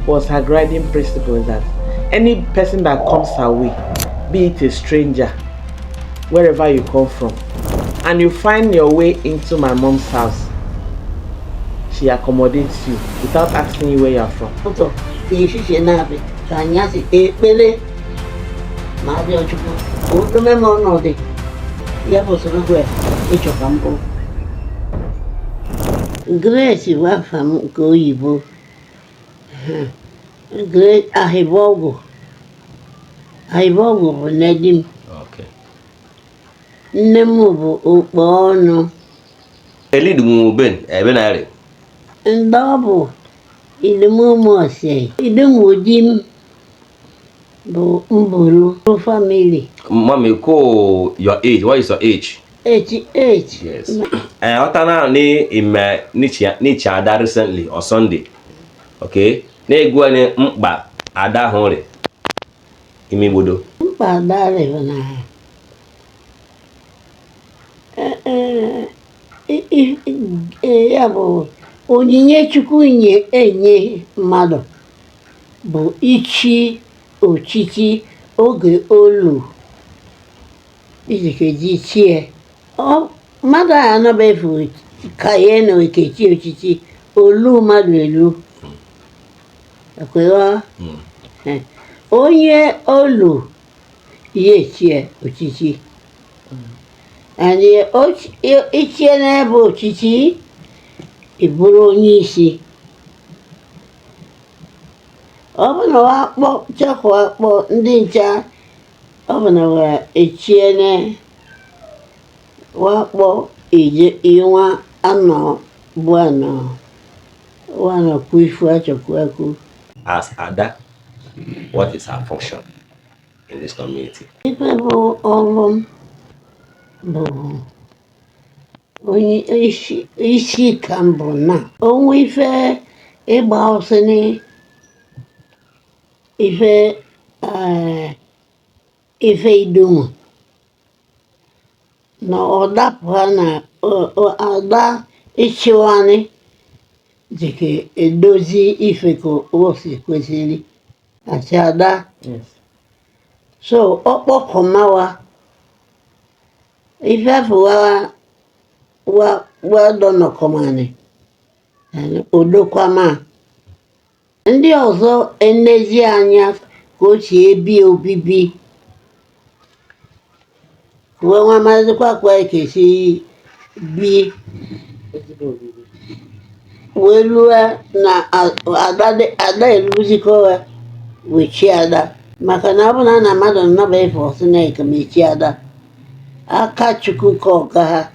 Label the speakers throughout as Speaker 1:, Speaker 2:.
Speaker 1: was her guiding principle that any person that comes her way, be it a stranger, wherever you come from, and you find your way into my mom's house, she accommodates you without asking you where you are from.
Speaker 2: Grace wa fam ko yibo. Grace Ahibogu. Ahibogu bụ nedim.
Speaker 3: Okay.
Speaker 2: Nne m bụ okpo ọnụ.
Speaker 3: Elidumu ben ebenare.
Speaker 2: Ndị ọ bụ Idumu-Okogwa. Idumu-Dim bụ Mbulu family.
Speaker 3: Mommy, call your age. What is your age?
Speaker 2: 88.
Speaker 3: Yes. Otana ni Ada recently or Sunday. Okay. Na-egwu ni mkpa Ada hore. Igbodo.
Speaker 2: Mkpa Ada rịọ na ya bụ onyinye Chukwu enye mmadụ bụ ichi ochichi oge olu ijikeji chie. Mmadụ a anọbefu ka ya na okechi ochichi olu mmadụ elu. Ekweghị onye olu ya echie ochichi. And ichie n'ebe ochichi ịbụrụ onye isi. Ọ bụ na wakpọ chekwa akpọ ndị ncha, ọ bụ na wa echie ne wakpọ inwa anọ bụ anọ wana kuifu achọkwaku.
Speaker 3: As Ada, what is her function in this community?
Speaker 2: Ife bụ ọrụ bụ onye isi ka mbụ na onwe ife ịgba ọsịnị ife idumu na ọ dapụ ha na Ada ịchịwanị dịka edozi ife ka o si kwesịrị achị Ada. So ọ kpọkọmawa ife afọ wa dọnọkọmanị odokwama ndị ọzọ enezi anya ka o si ebi obibi wee nwa mazịkwa kwa ekesi bi wee lue na Ada eluzikọ wechi Ada maka na ọ bụ na mmadụ nnaba ife ọsị na ekemechi Ada aka Chukwu ka ọga ha.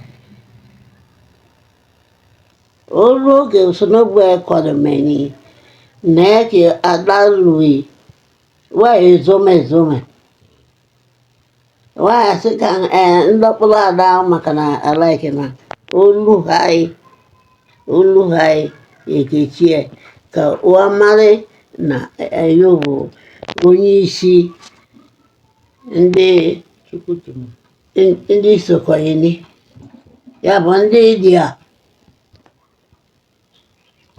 Speaker 2: Olu oge usonogbu ekwadomeni na eke Ada lui wa ezome wa asị ka ndọkpụrụ Ada maka na alaike na olu hai ekechie ka wa mara na eyobo onye isi ndị sokoyini ya bụ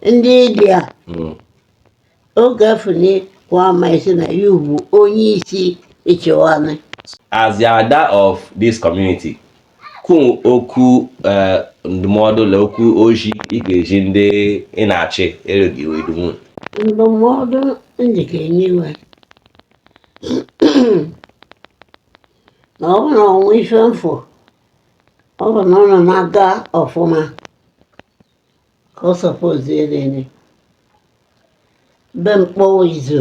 Speaker 2: ndị dia oge afụni kwa maisi na yubu onye isi echewanị.
Speaker 3: As the Ada of this community, kun oku ndụmọdụ la okwu oji ị ndị ị na-achị erogi Idumu.
Speaker 2: Ndụmọdụ ndị ga-enyewe na ọ bụ na ọnwa ife mfụ, ọ bụ na ọ nọ na-aga ọfụma ka ọ sọpọziere be mkpọ izu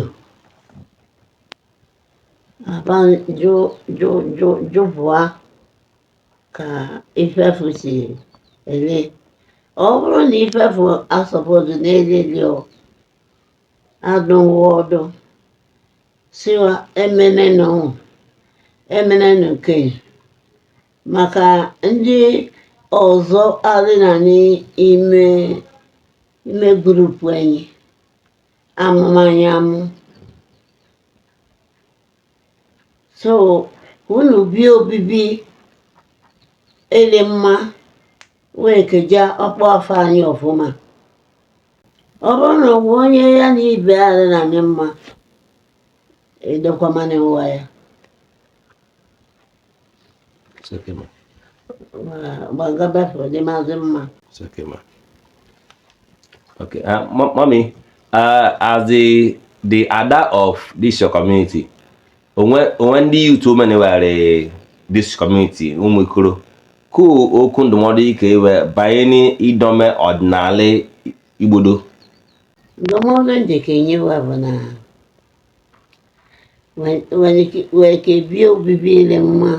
Speaker 2: aba jụbụa ka ifefu si ele. Ọ bụrụ na ifefu asọpọzi na-eleli adụwọdụ siwa emenenụ ke maka ndị ọzọ adị na n'ime grupu anyị amụmanyamụ. So unu bi obibi ele mma wee keja ọkpọ afọ anyị ọfụma. Ọbụna onye ya na ibe ya na anyị mma edokwamanị ụwa ya
Speaker 3: It's okay, ma.
Speaker 2: gbagabefe dị maazị mma.
Speaker 3: It's okay, ma. Okay, mommy, as the Ada of this your community, when the youth women were this community, umukuro, ku okwu ndụmọdụ ike iwe banye n'idome ọdịnala Igbodo.
Speaker 2: Ndụmọdụ Nkechiyem bụ na wee ka bie obibi ile mma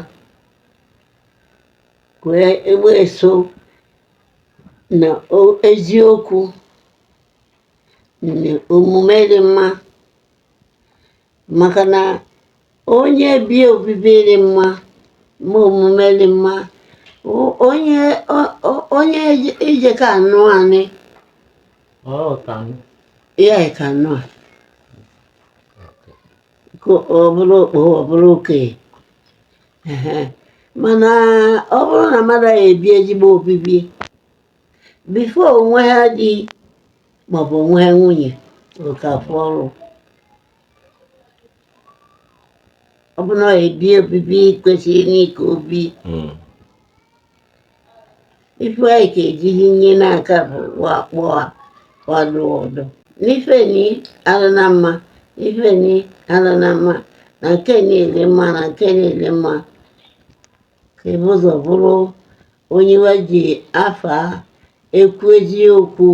Speaker 2: wee so na eziokwu na omume dị mma, maka na onye bie obibi dị mma ma omume dị mma, onye ije ka anụ anị ya ka anụ ọ bụrụ okpo ọ bụrụ okenye. Mana ọ bụrụ na mmadụ ya ebi ezigbo obibi bifo onwe ha dị maọbụ onwe ha nwunye okafụ ọrụ, ọ bụ na ebi obibi kwesịrị n'ike obi ife anyị ka ejiri nye n'aka bụ wakpo kwado ọdụ n'ife ni alụ na mma, ife ni alụ na mma, na nke niile mma na nke niile mma, ka ebe ụzọ bụrụ onye we ji afa ekwu eziokwu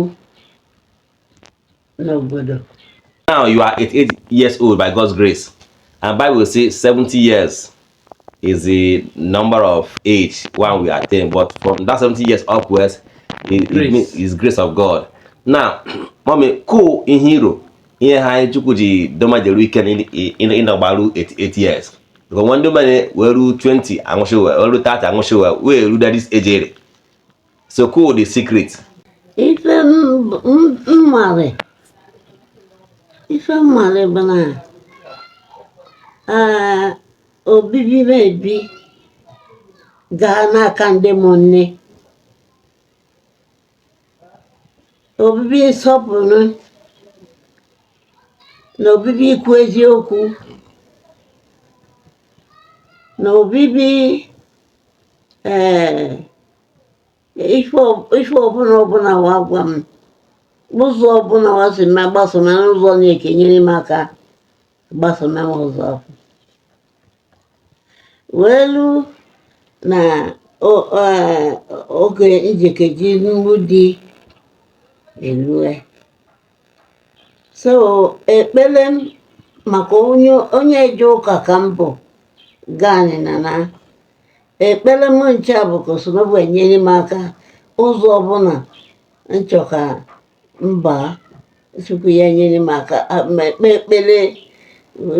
Speaker 2: n'obodo.
Speaker 3: Now you are 88 years old by God's grace, and Bible says 70 years is the number of age one will attain, but from that 70 years upwards, it means is grace of God. Now, mommy, cool in hero, here high Chukuji Doma the weekend in the Balu 88 years. Because one domain will 20, I'm sure, or 30, I'm sure, will that is age. So cool the secret.
Speaker 2: Ife mmadụ bụ na obibi mebi gaa n'aka ndị mụ nne, obibi nsọpụrụ na obibi ikwu eziokwu na obibi ife ọbụla wa gwa m ụzọ ọbụla wa si ma gbasoma n'ụzọ na-ekenyere m aka gbasoma m ụzọ welu na oge njekeji mgbu dị elue. So ekpere m maka onye eje ụka ka m bụ gani na ekpere m nche bụ ka osorobu enyere m aka ụzọ ọbụla nchọ ka mba Chukwu ya nyere m aka ma ekpe ekpere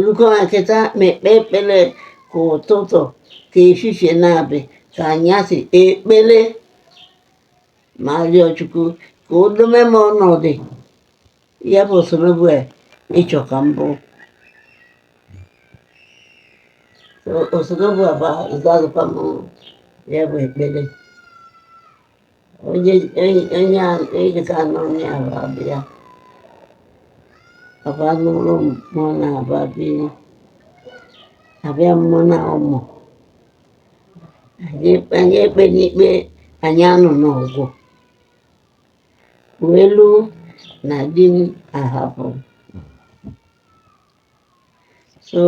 Speaker 2: rukọ nkịta ma ekpe ekpere ka ụtụtụ ka efifie na-abịa ka anyasị ekpere ma rịọ Chukwu ka o dome m ọnọdụ ya bụ osorobu ịchọ ka m bụ osorobu aba ịzazụkwa m ya bụ ekpere onye ka anọ onye abịa aba nụrụ mụ na abịa mmụ na ụmụ anyị ekpe n'ikpe anyị anụ n'ọgwụ welu na di m ahapụ. So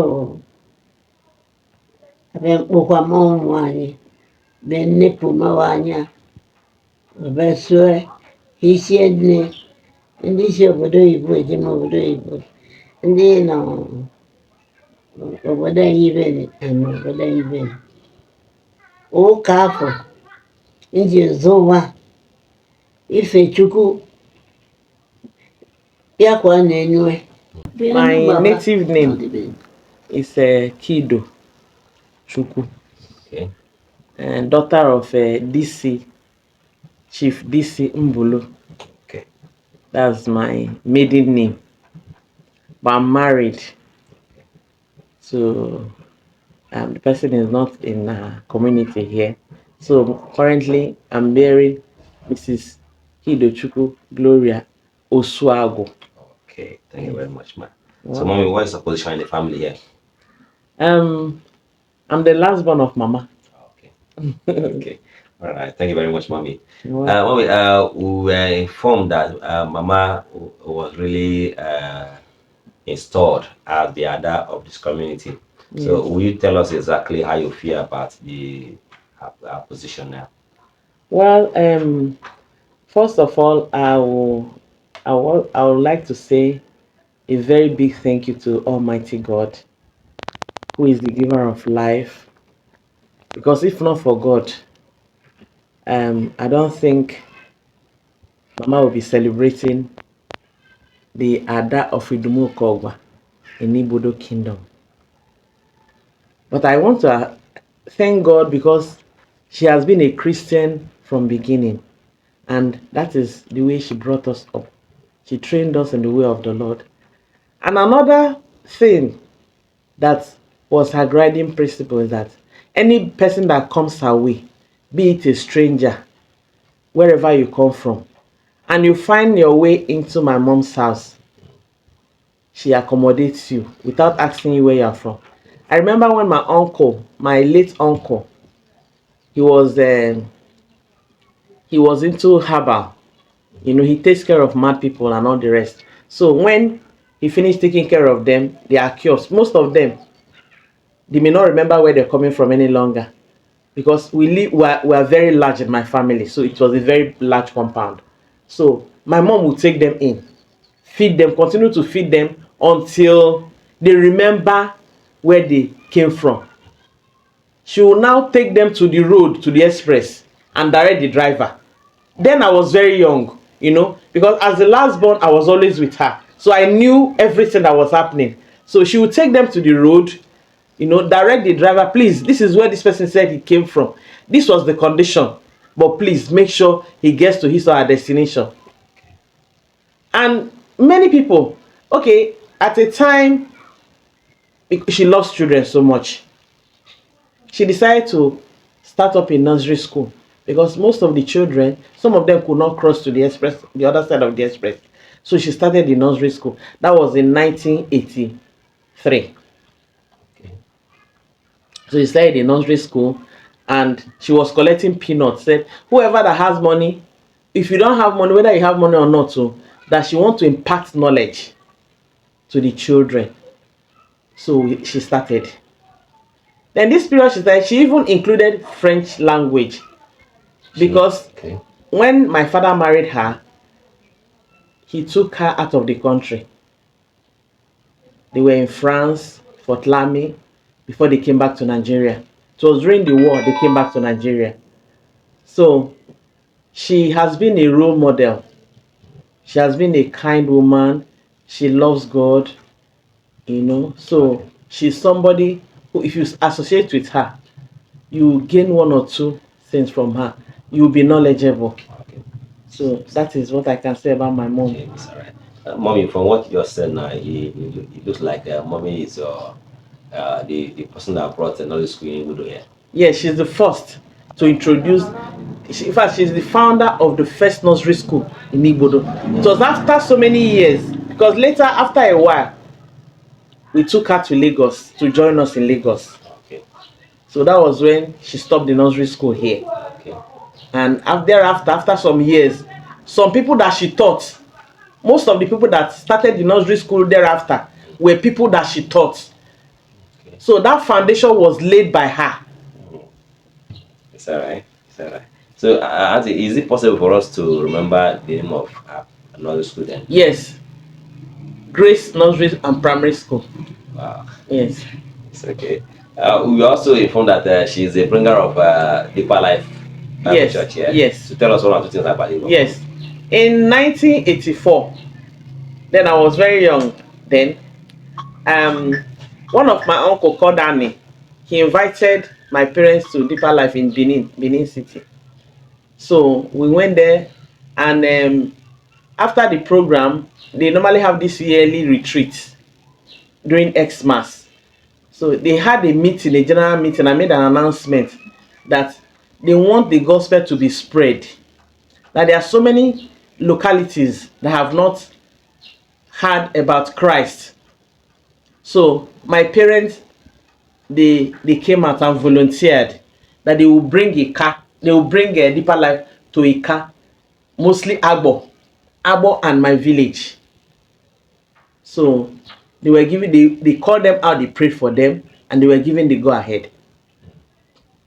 Speaker 2: abịa mkpụkwa m ụmụ anyị be nnepụ mawa anya obesue isi nne ndị isi obodo oyibo ejem obodo oyibo ndị nọ obodo anyị ibe na obodo anyị ibe ụka afọ nji zụwa ife Chukwu ya kwa na-enwe.
Speaker 1: My native name is Kido Chukwu,
Speaker 3: Okay.
Speaker 1: daughter of DC, Chief DC Mbulu.
Speaker 3: Okay.
Speaker 1: That's my maiden name. But I'm married. So the person is not in community here. So currently I'm bearing Mrs. Kido Chukwu Gloria Osuago.
Speaker 3: Okay, thank you very much, ma. So, mommy, what is your position in the family here?
Speaker 1: I'm the last born of Mama.
Speaker 3: Okay. Okay. All right. Thank you very much, mommy.
Speaker 1: Well,
Speaker 3: Mommy, we were informed that Mama was really installed as the Ada of this community. So,
Speaker 1: yes.
Speaker 3: will you tell us exactly how you feel about the her position now?
Speaker 1: Well, first of all, I would like to say a very big thank you to Almighty God, who is the giver of life. Because if not for God, I don't think Mama will be celebrating the Ada of Idumu-Okogwa in Igbodo Kingdom. But I want to thank God because she has been a Christian from beginning, and that is the way she brought us up. She trained us in the way of the Lord. And another thing that was her guiding principle is that any person that comes her way, be it a stranger, wherever you come from, and you find your way into my mom's house, she accommodates you without asking you where you're from. I remember when my late uncle, he was into herbal. You know, he takes care of mad people and all the rest. So when he finished taking care of them, they are cured. Most of them, they may not remember where they're coming from any longer, because we are very large in my family, so it was a very large compound. So my mom would take them in, feed them, continue to feed them until they remember where they came from. She will now take them to the road, to the express, and direct the driver. Then I was very young, you know, because as the last born, I was always with her. So I knew everything that was happening. So she would take them to the road, you know, direct the driver, please, this is where this person said he came from. This was the condition, but please make sure he gets to his or her destination. And many people, okay, at a time, she loves children so much, she decided to start up a nursery school, because most of the children, some of them could not cross to the express, the other side of the express. So she started the nursery school. That was in 1983. So she started the nursery school, and she was collecting peanuts. Said whoever that has money, if you don't have money, whether you have money or not, so that she want to impart knowledge to the children. So she started. Then this period she started, she even included French language, because
Speaker 3: Okay.
Speaker 1: when my father married her, he took her out of the country. They were in France, Fort Lamy, before they came back to Nigeria. It was during the war they came back to Nigeria. So she has been a role model. She has been a kind woman. She loves God, you know. So she's somebody who, if you associate with her, you gain one or two things from her. You'll be knowledgeable.
Speaker 3: Okay.
Speaker 1: So that is what I can say about my mom.
Speaker 3: Okay, it's all right. Mommy, from what you just said now, it looks like mommy is the person that brought the knowledge school in Igbodo here.
Speaker 1: Yes, she's the first to introduce. In fact, she's the founder of the first nursery school in Igbodo. It was after so many years, because later, after a while, we took her to Lagos to join us in Lagos.
Speaker 3: Okay.
Speaker 1: So that was when she stopped the nursery school here.
Speaker 3: Okay.
Speaker 1: And thereafter, after some years, some people that she taught, most of the people that started the nursery school thereafter were people that she taught.
Speaker 3: Okay.
Speaker 1: So that foundation was laid by her.
Speaker 3: It's all right. It's all right. So, Auntie, is it possible for us to remember the name of another school then?
Speaker 1: Yes, Grace Nursery and Primary School.
Speaker 3: Wow.
Speaker 1: Yes.
Speaker 3: It's okay. We also informed that she is a bringer of Deeper Life Bible
Speaker 1: Yes.
Speaker 3: Church here.
Speaker 1: Yes.
Speaker 3: So tell us one or two things about it.
Speaker 1: Yes. In 1984, then I was very young. Then, one of my uncle called Danny. He invited my parents to Deeper Life in Benin City. So we went there, and after the program, they normally have this yearly retreat during Xmas. So they had a meeting, a general meeting. I made an announcement that they want the gospel to be spread. That there are so many localities that have not heard about Christ. So my parents, they came out and volunteered that they will bring a car, they will bring a deeper life to a car, mostly Abo and my village. So they were given, they called them out, they prayed for them, and they were given the go ahead.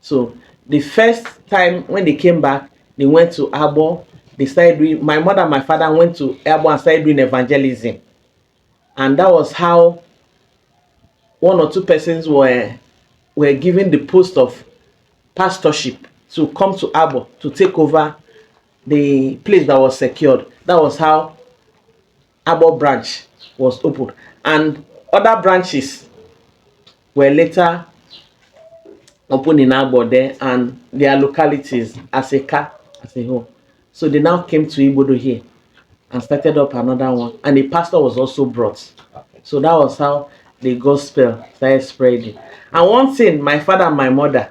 Speaker 1: So the first time when they came back, they went to Abo. They started doing, my mother and my father went to Abo and started doing evangelism. And that was how one or two persons were given the post of pastorship to come to Abo to take over the place that was secured. That was how Abo branch was opened. And other branches were later opened in Abo there and their localities as a whole. So they now came to Igbodo here and started up another one. And a pastor was also brought. So that was how the gospel started spreading. And one thing my father and my mother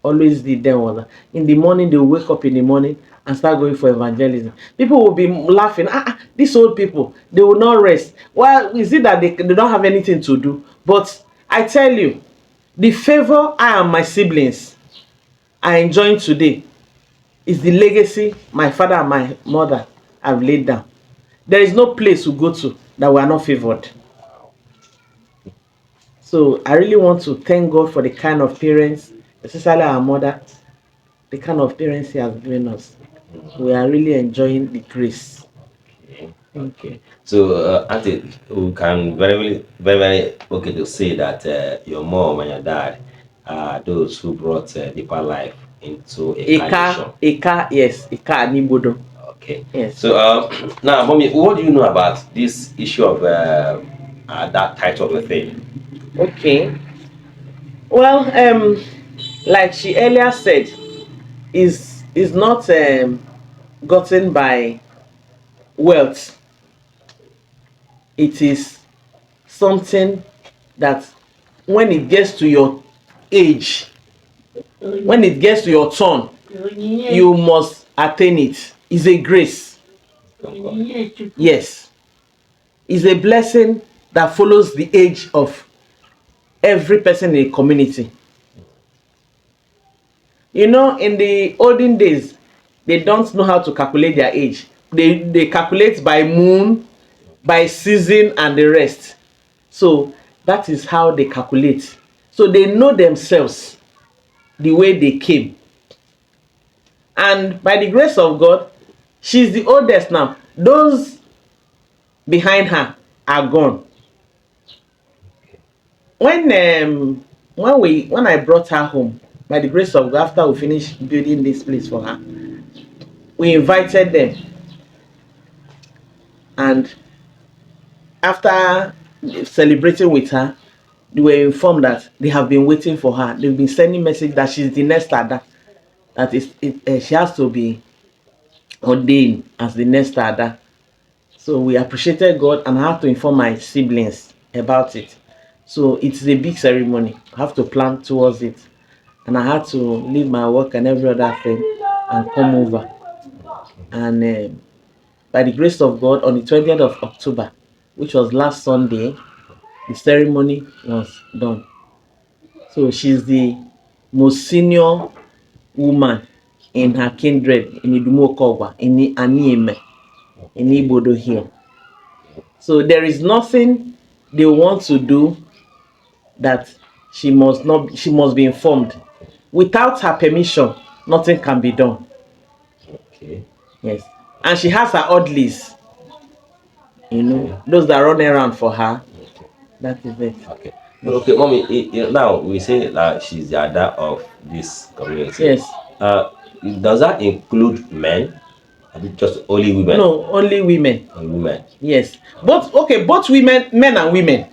Speaker 1: always did then was that in the morning, they will wake up in the morning and start going for evangelism. People will be laughing, these old people, they will not rest. Well, is it that they don't have anything to do? But I tell you, the favor I and my siblings are enjoying today is the legacy my father and my mother have laid down. There is no place we go to that we are not favored. So I really want to thank God for the kind of parents, especially our mother, the kind of parents He has given us. We are really enjoying the grace. Thank you.
Speaker 3: So, Auntie, we can very okay to say that your mom and your dad are those who brought deeper life into a condition.
Speaker 1: Yes, Igbodo.
Speaker 3: Okay.
Speaker 1: Yes.
Speaker 3: So, now, mommy, what do you know about this issue of that title of a thing?
Speaker 1: Okay. Well, like she earlier said, is not gotten by wealth. It is something that when it gets to your age, when it gets to your turn, you must attain it. It's a grace. Yes. It's a blessing that follows the age of every person in a community. You know, in the olden days, they don't know how to calculate their age. They calculate by moon, by season, and the rest. So that is how they calculate. So they know themselves the way they came. And by the grace of God, she's the oldest now. Those behind her are gone. When I brought her home, by the grace of God, after we finished building this place for her, we invited them. And after celebrating with her, they were informed that they have been waiting for her. They've been sending message that she's the next Ada. That she has to be ordained as the next Ada. So we appreciated God, and I have to inform my siblings about it. So it's a big ceremony. I have to plan towards it. And I had to leave my work and every other thing and come over. And by the grace of God, on the 20th of October, which was last Sunday, the ceremony was done. So she's the most senior woman in her kindred in Idumu-Okogwa Anieyime in Igbodo here. So there is nothing they want to do that she must be informed. Without her permission, nothing can be done.
Speaker 3: Okay.
Speaker 1: Yes. And she has her oddlies. You know, those that run around for her. That is it.
Speaker 3: Okay. Okay, mommy, now we say that she's the Ada of this community.
Speaker 1: Yes.
Speaker 3: Does that include men? Or just only women?
Speaker 1: No, only women.
Speaker 3: Only women.
Speaker 1: Yes. Both women, men and women.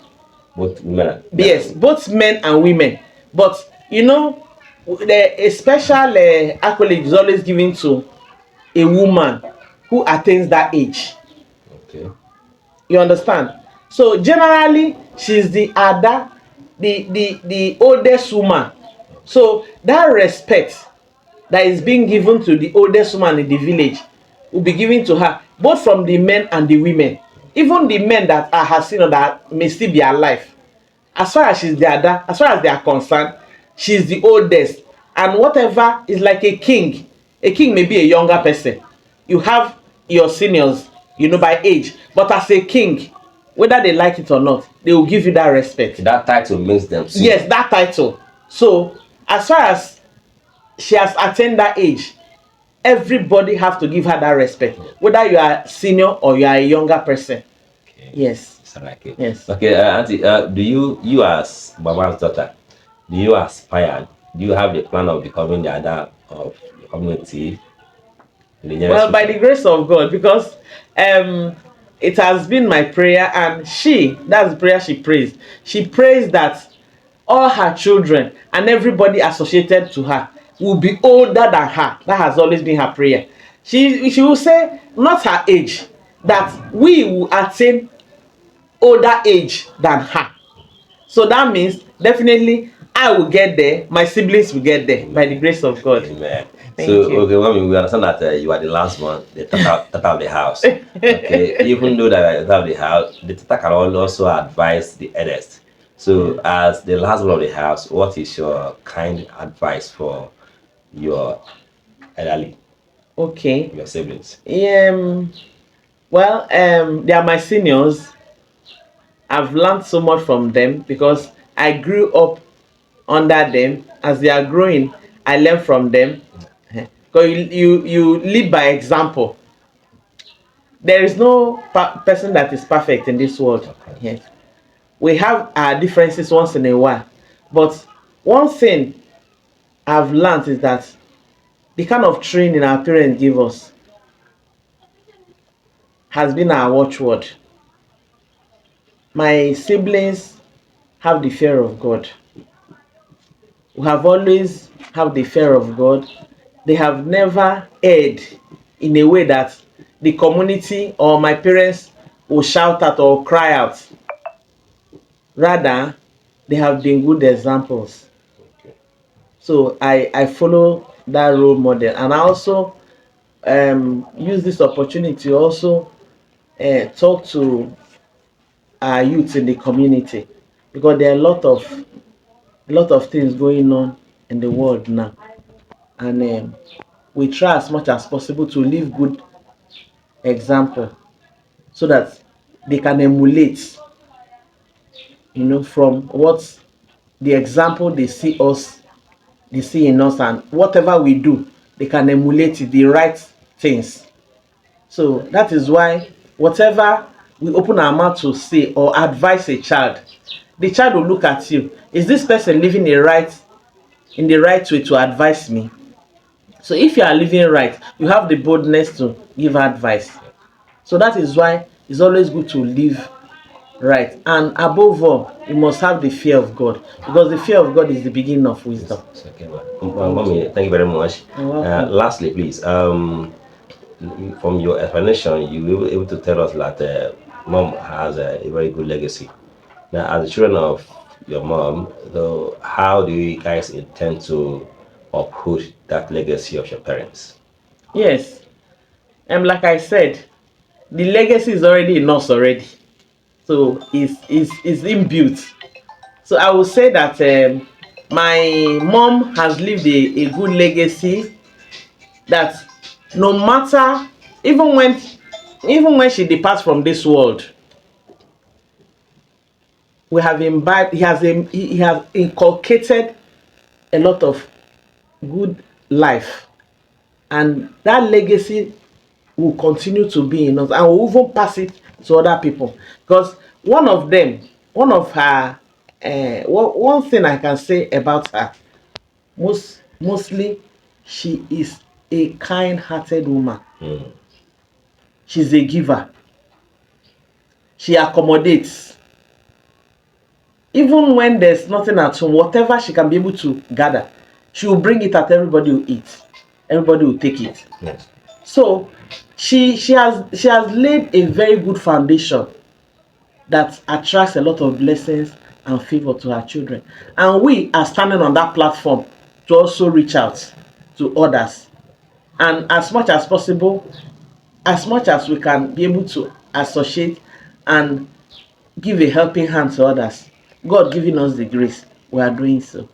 Speaker 3: Both women and men.
Speaker 1: Yes, both men and women. But you know, a special accolade is always given to a woman who attains that age.
Speaker 3: Okay.
Speaker 1: You understand? So generally, she's the Ada, the oldest woman. So that respect that is being given to the oldest woman in the village will be given to her. both from the men and the women. Even the men that are her senior that may still be alive. As far as she's the Ada, as far as they are concerned, she's the oldest. And whatever is like a king. A king may be a younger person. You have your seniors, by age. But as a king, whether they like it or not, they will give you that respect.
Speaker 3: That title makes them senior.
Speaker 1: Yes, that title. So, as far as she has attained that age, everybody have to give her that respect, whether you are senior or you are a younger person.
Speaker 3: Okay.
Speaker 1: Yes.
Speaker 3: Like it.
Speaker 1: Yes.
Speaker 3: Okay, Auntie, do you as Baba's daughter, do you aspire? Do you have the plan of becoming the Ada of the community? In the
Speaker 1: Well, by the grace of God, because it has been my prayer, and that's the prayer she prays. She prays that all her children and everybody associated to her will be older than her. That has always been her prayer. She will say, not her age, that we will attain older age than her. So that means definitely I will get there, my siblings will get there. Amen. By the grace of God.
Speaker 3: Amen.
Speaker 1: Thank you.
Speaker 3: Okay, well, we understand that you are the last one, the tata of the house. Okay, even though that you are the tata of the house, the tata can also advise the eldest. So, as the last one of the house, what is your kind advice for your elderly?
Speaker 1: Okay.
Speaker 3: Your siblings.
Speaker 1: Well, they are my seniors. I've learned so much from them because I grew up under them. As they are growing, I learn from them. Because you live by example. There is no person that is perfect in this world. Yes. We have our differences once in a while. But one thing I've learned is that the kind of training our parents give us has been our watchword. My siblings have the fear of God. We have always have the fear of God. They have never erred in a way that the community or my parents will shout out or cry out. Rather, they have been good examples. So I follow that role model, and I also use this opportunity to also talk to our youth in the community, because there are a lot of things going on in the world now, and we try as much as possible to live good example so that they can emulate, from what the example they see in us, and whatever we do, they can emulate it, the right things. So that is why whatever we open our mouth to say or advise a child, the child will look at you. Is this person living in the right way to advise me? So if you are living right, you have the boldness to give advice. So that is why it's always good to live right. And above all, you must have the fear of God, because the fear of God is the beginning of wisdom.
Speaker 3: Okay, Mommy, thank you very much. Lastly, please, from your explanation, you were able to tell us that mom has a very good legacy. Now, as the children of your mom, though, how do you guys intend to uphold that legacy of your parents?
Speaker 1: Yes. Like I said, the legacy is already in us already. So it's inbuilt. So I would say that my mom has lived a good legacy, that no matter, even when she departs from this world, we have imbibed, he has inculcated a lot of good life, and that legacy will continue to be in us, and we'll even pass it to other people. Because one of her one thing I can say about her, mostly, she is a kind-hearted woman. She's a giver. She accommodates. Even when there's nothing at home, whatever she can be able to gather, she will bring it, at everybody will eat. Everybody will take it.
Speaker 3: Yes.
Speaker 1: So she has laid a very good foundation that attracts a lot of blessings and favor to her children. And we are standing on that platform to also reach out to others. And as much as possible, as much as we can be able to associate and give a helping hand to others, God giving us the grace, we are doing so.